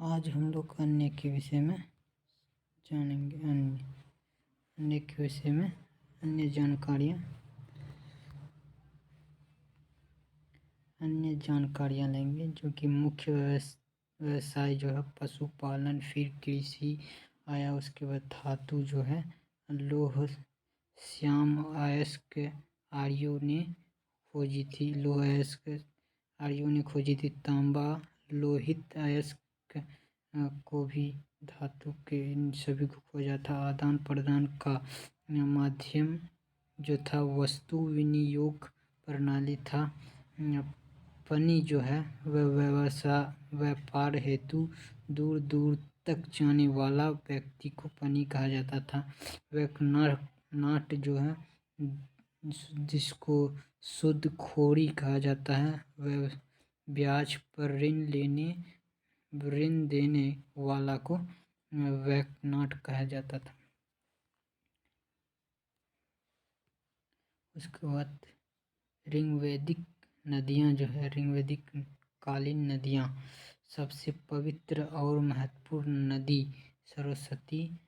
आज हम लोग अन्य के विषय में जानेंगे। अन्य के विषय में अन्य जानकारियाँ लेंगे, जो कि मुख्य व्यवसाय जो है पशुपालन, फिर कृषि आया, उसके बाद धातु जो है लौह श्याम अयस्क आर्यों ने खोजी थी। लौह अयस्क आर्यों ने खोजी थी। तांबा, लोहित अयस्क को भी धातु के, इन सभी को खोजा था। आदान प्रदान का माध्यम जो था वस्तु विनियोग प्रणाली था। पनी जो है वह व्यापार हेतु दूर दूर तक जाने वाला व्यक्ति को पनी कहा जाता था। वह नाट जो है, जिसको सूदखोरी कहा जाता है, वह ब्याज पर ऋण देने वाला को वैकनाट कहा जाता था। उसके बाद ऋग्वैदिक नदियाँ जो है, ऋग्वैदिक कालीन नदियाँ, सबसे पवित्र और महत्वपूर्ण नदी सरस्वती,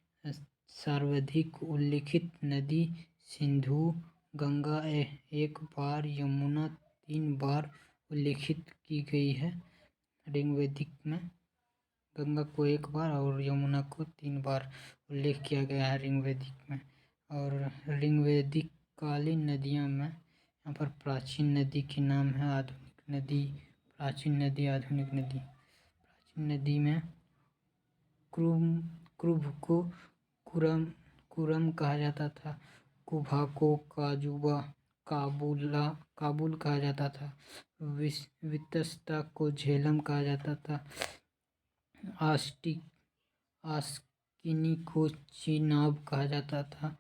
सर्वाधिक उल्लिखित नदी सिंधु, गंगा एक बार, यमुना 3 बार उल्लिखित की गई है। ऋग्वैदिक में गंगा को 1 बार और यमुना को 3 बार उल्लेख किया गया है ऋग्वैदिक में। और ऋग्वैदिक कालीन नदियों में यहाँ पर प्राचीन नदी के नाम है आधुनिक नदी, प्राचीन नदी, आधुनिक नदी। प्राचीन नदी में कुरुभ को कुरम कहा जाता था। कुभा को काबुल कहा जाता था। वितस्ता को झेलम कहा जाता था। आस्किनी को चिनाब कहा जाता था।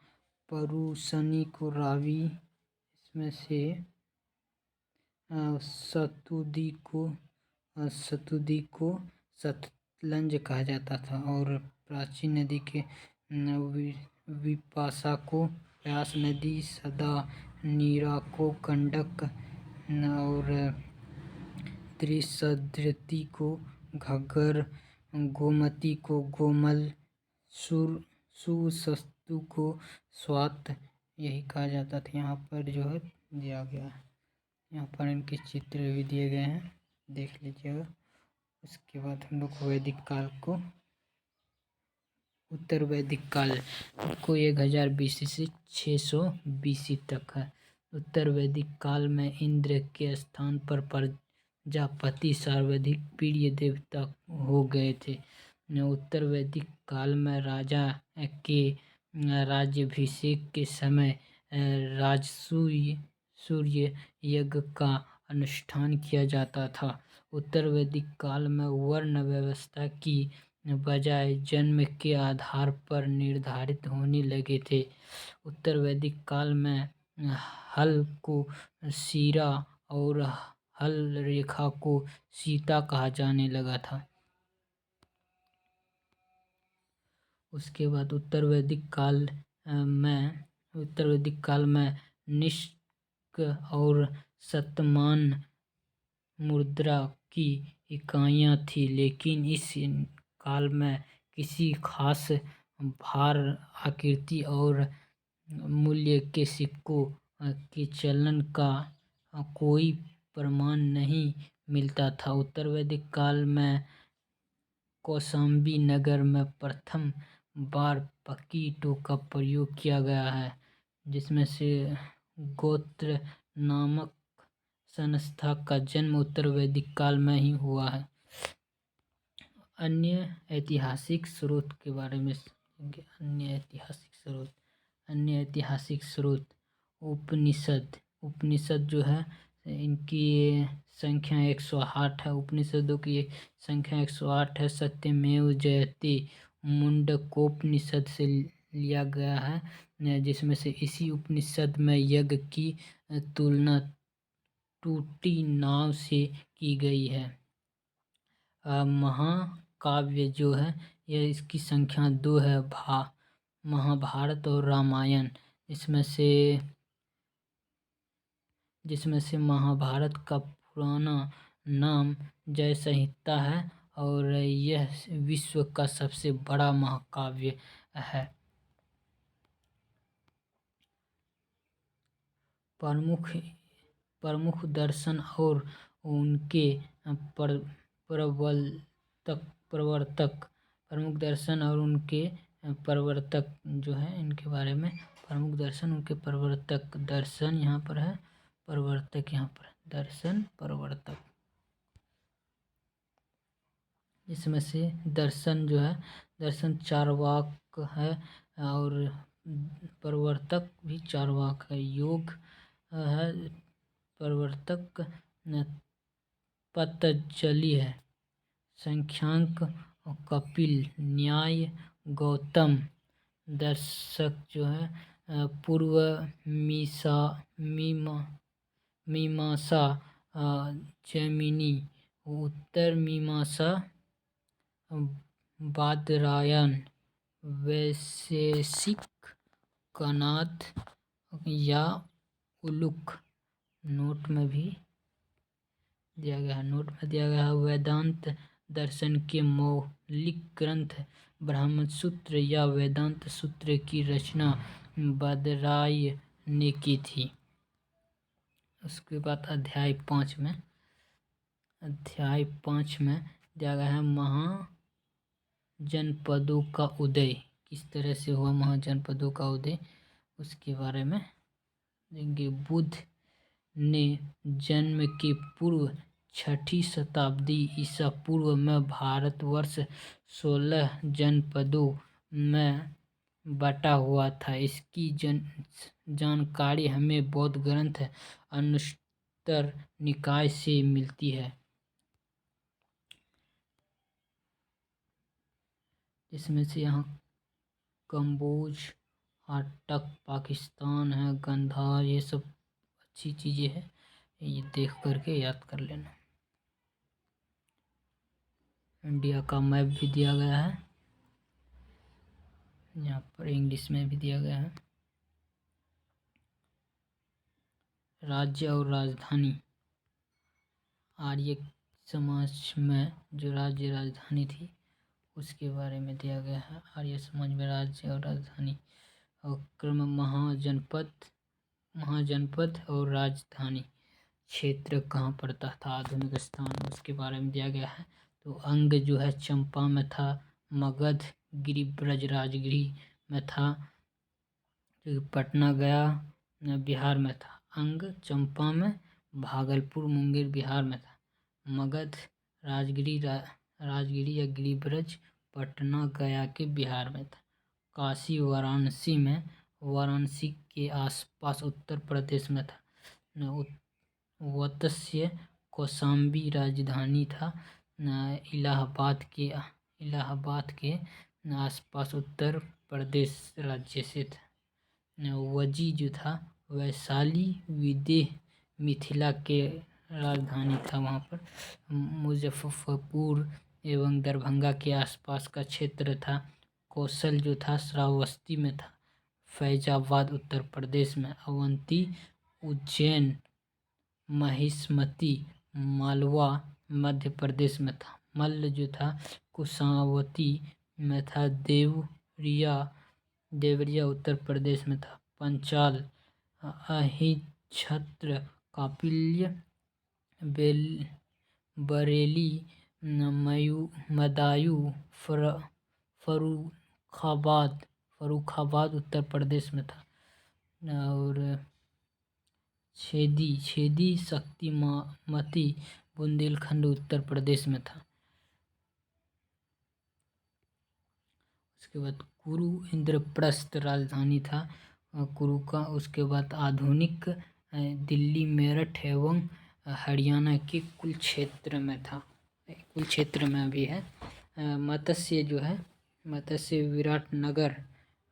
परुसनी को रावी, इसमें से सतुदी को सतलंज कहा जाता था। और प्राचीन नदी के विपाशा को व्यास नदी, सदा नीरा को गंडक, और त्रिशद्रती को घग्गर, गोमती को गोमल, सुसस्तु को स्वात, यही कहा जाता था। यहाँ पर जो है दिया गया है, यहाँ पर इनके चित्र भी दिए गए हैं, देख लीजिएगा। उसके बाद हम लोग वैदिक काल को, उत्तर वैदिक काल को 1000 BC से 600 BC तक है। उत्तर वैदिक काल में इंद्र के स्थान पर प्रजापति सर्वाधिक प्रिय देवता हो गए थे। उत्तर वैदिक काल में राजा के राज्याभिषेक के समय सूर्य यज्ञ का अनुष्ठान किया जाता था। उत्तर वैदिक काल में वर्ण व्यवस्था की बजाय जन्म के आधार पर निर्धारित होने लगे थे। उत्तर वैदिक काल में हल को सीरा और हल रेखा को सीता कहा जाने लगा था। उसके बाद उत्तर वैदिक काल में निष्क और शतमान मुद्रा की इकाइयाँ थी, लेकिन इस काल में किसी खास भार, आकृति और मूल्य के सिक्कों के चलन का कोई प्रमाण नहीं मिलता था। उत्तर वैदिक काल में कौशाम्बी नगर में प्रथम बार पक्की ईंटों का प्रयोग किया गया है, जिसमें से गोत्र नामक संस्था का जन्म उत्तर वैदिक काल में ही हुआ है। अन्य ऐतिहासिक स्रोत के बारे में समझेंगे। अन्य ऐतिहासिक स्रोत उपनिषद जो है, इनकी संख्या 108 है। उपनिषदों की संख्या 108 है। सत्यमेव जयते मुंडकोपनिषद से लिया गया है, जिसमें से इसी उपनिषद में यज्ञ की तुलना टूटी नाव से की गई है। महाकाव्य जो है, यह इसकी संख्या 2 है। महाभारत और रामायण, जिसमें से महाभारत का पुराना नाम जय संहिता है और यह विश्व का सबसे बड़ा महाकाव्य है। प्रमुख दर्शन और उनके प्रवर्तक प्रमुख दर्शन और उनके प्रवर्तक जो है, इनके बारे में प्रमुख दर्शन, उनके प्रवर्तक। दर्शन यहाँ पर है, प्रवर्तक यहाँ पर, दर्शन प्रवर्तक। इसमें से दर्शन जो है, दर्शन चार्वाक है और प्रवर्तक भी चार्वाक है। योग है, प्रवर्तक पतंजलि है। सांख्यिक कपिल, न्याय गौतम, दर्शक जो है पूर्व मीमांसा जैमिनी, उत्तर मीमांसा बादरायण, वैशेषिक कनाद या उलूक। नोट में दिया गया है। वेदांत दर्शन के मौलिक ग्रंथ ब्रह्मसूत्र या वेदांत सूत्र की रचना बादरायण ने की थी। उसके बाद अध्याय 5 में दिया गया है महाजनपदों का उदय। किस तरह से हुआ महाजनपदों का उदय, उसके बारे में देंगे। बुद्ध ने जन्म के पूर्व 6ठी शताब्दी ईसा पूर्व में भारतवर्ष 16 जनपदों में बटा हुआ था। इसकी जानकारी हमें बौद्ध ग्रंथ अनुत्तर निकाय से मिलती है। इसमें से यहाँ कम्बोज, हाटक, पाकिस्तान है, गंधार, ये सब अच्छी चीज़ें हैं, ये देख करके याद कर लेना। इंडिया का मैप भी दिया गया है, यहाँ पर इंग्लिश में भी दिया गया है। राज्य और राजधानी। आर्य समाज में जो राज्य राजधानी थी उसके बारे में दिया गया है। आर्य समाज में राज्य और राजधानी और क्रम, महाजनपद और राजधानी क्षेत्र कहाँ पड़ता था, आधुनिक स्थान, उसके बारे में दिया गया है। तो अंग जो है चंपा में था, मगध, गिरिब्रज, राजगिरी में था, पटना गया बिहार में था। अंग चंपा में, भागलपुर, मुंगेर बिहार में था। मगध, राजगिरी या गिरिब्रज पटना गया के बिहार में था। काशी वाराणसी के आसपास उत्तर प्रदेश में था। वत्स्य कौशाम्बी राजधानी था। इलाहाबाद के आसपास उत्तर प्रदेश राज्य से था। वजी जो था वैशाली, विदेह मिथिला के राजधानी था वहाँ पर। मुजफ्फरपुर एवं दरभंगा के आसपास का क्षेत्र था। कौशल जो था श्रावस्ती में था। फैजाबाद उत्तर प्रदेश में। अवंती, उज्जैन, महिष्मती, मालवा मध्य प्रदेश में था। मल्ल जो था कुशावती में था। देवरिया उत्तर प्रदेश में था। पंचाल, अहिच्छत्र, कापिल्य, बरेली, मदायूं, फर्रुखाबाद उत्तर प्रदेश में था। और छेदी शक्तिमती बुंदेलखंड उत्तर प्रदेश में था। उसके बाद कुरु इंद्रप्रस्थ राजधानी था कुरु का। उसके बाद आधुनिक दिल्ली, मेरठ एवं हरियाणा के कुल क्षेत्र में था, कुल क्षेत्र में भी है। मत्स्य जो है, मत्स्य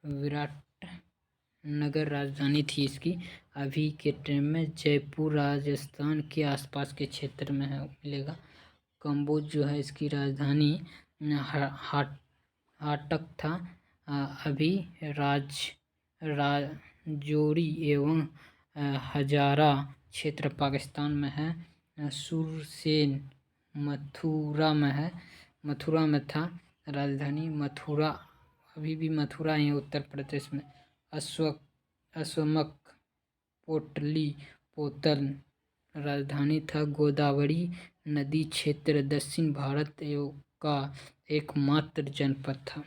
विराटनगर राजधानी थी इसकी। अभी के टाइम में जयपुर राजस्थान के आसपास के क्षेत्र में है, मिलेगा। कम्बोज जो है इसकी राजधानी हाटक था। अभी राजौरी एवं हजारा क्षेत्र पाकिस्तान में है। सुरसेन मथुरा में है। मथुरा में था। राजधानी मथुरा, अभी भी मथुरा ही है उत्तर प्रदेश में। अश्वमक पोटली पोतन राजधानी था। गोदावरी नदी क्षेत्र दक्षिण भारत का एकमात्र जनपद था।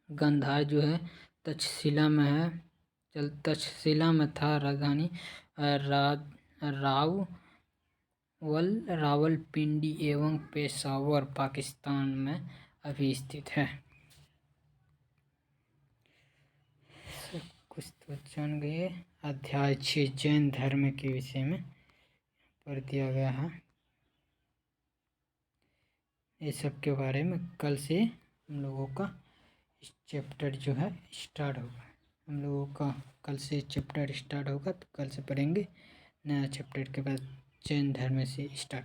गांधार जो है तक्षशिला में है, तक्षशिला में था। राजधानी रावलपिंडी एवं पेशावर पाकिस्तान में अभी स्थित है। कुछ तो जान गए। अध्याय 6 जैन धर्म के विषय में पढ़ दिया गया है। ये सब के बारे में कल से हम लोगों का इस चैप्टर जो है स्टार्ट होगा। हम लोगों का कल से चैप्टर स्टार्ट होगा, तो कल से पढ़ेंगे नया चैप्टर के बाद जैन धर्म से स्टार्ट।